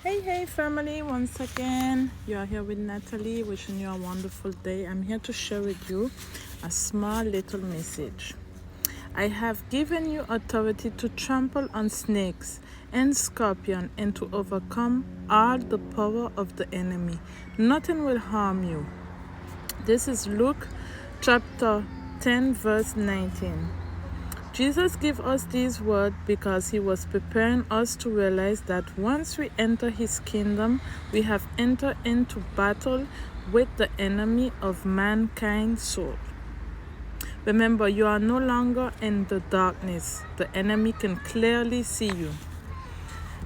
Hey family, once again you are here with Natalie, wishing you a wonderful day. I'm here to share with you a small little message. I have given you authority to trample on snakes and scorpions and to overcome all the power of the enemy. Nothing will harm you. This is Luke chapter 10 verse 19. Jesus gave us these words because he was preparing us to realize that once we enter his kingdom, we have entered into battle with the enemy of mankind's soul. Remember, you are no longer in the darkness. The enemy can clearly see you.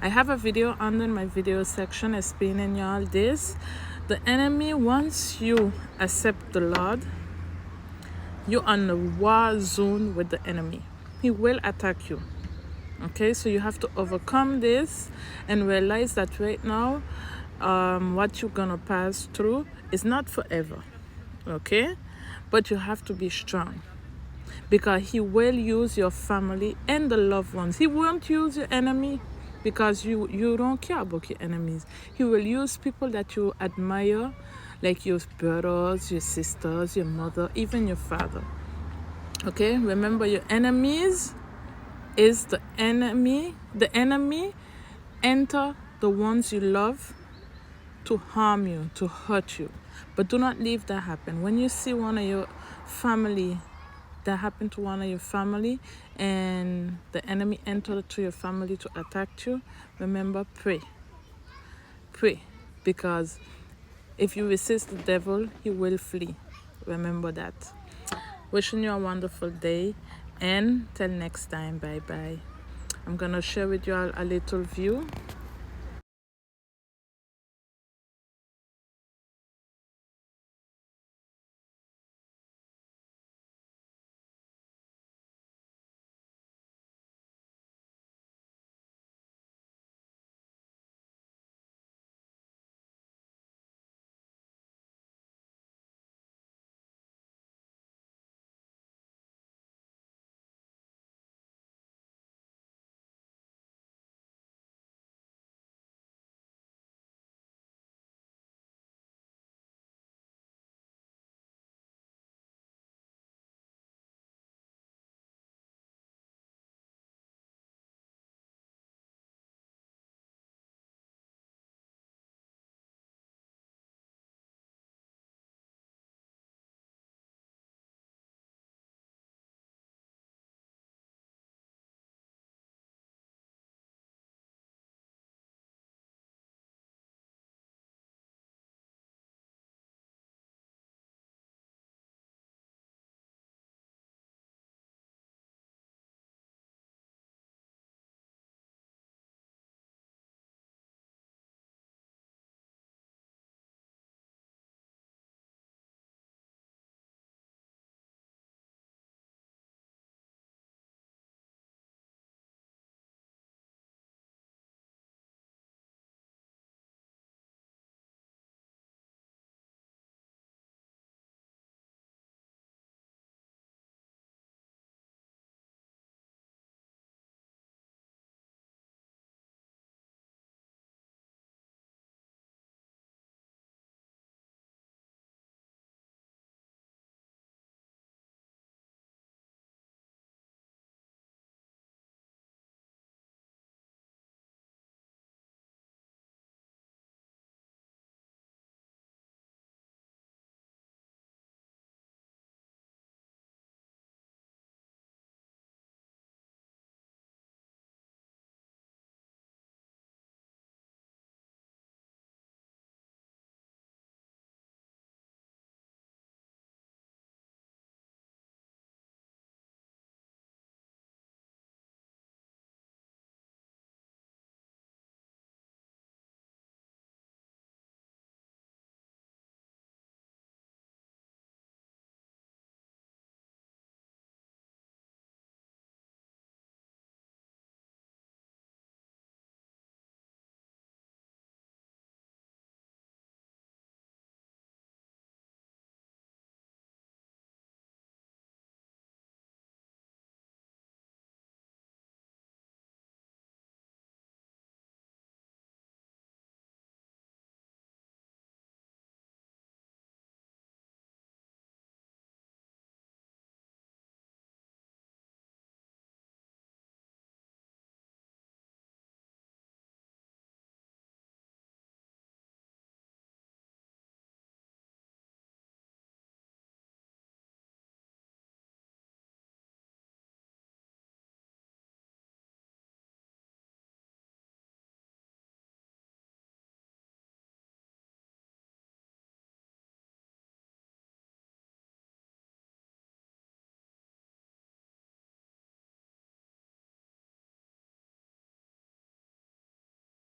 I have a video under my video section explaining y'all this. The enemy, once you accept the Lord, you're on the war zone with the enemy. He will attack you. Okay, so you have to overcome this and realize that right now, what you're gonna pass through is not forever. Okay, but you have to be strong because he will use your family and the loved ones. He won't use your enemy because you don't care about your enemies. He will use people that you admire, like your brothers, your sisters, your mother, even your father. Okay, remember your enemies is the enemy. The enemy enter the ones you love to harm you, to hurt you. But do not leave that happen. When you see one of your family, that happened to one of your family, and the enemy entered to your family to attack you, remember, pray. Pray. Because if you resist the devil, he will flee. Remember that. Wishing you a wonderful day, and till next time, bye bye. I'm gonna share with you all a little view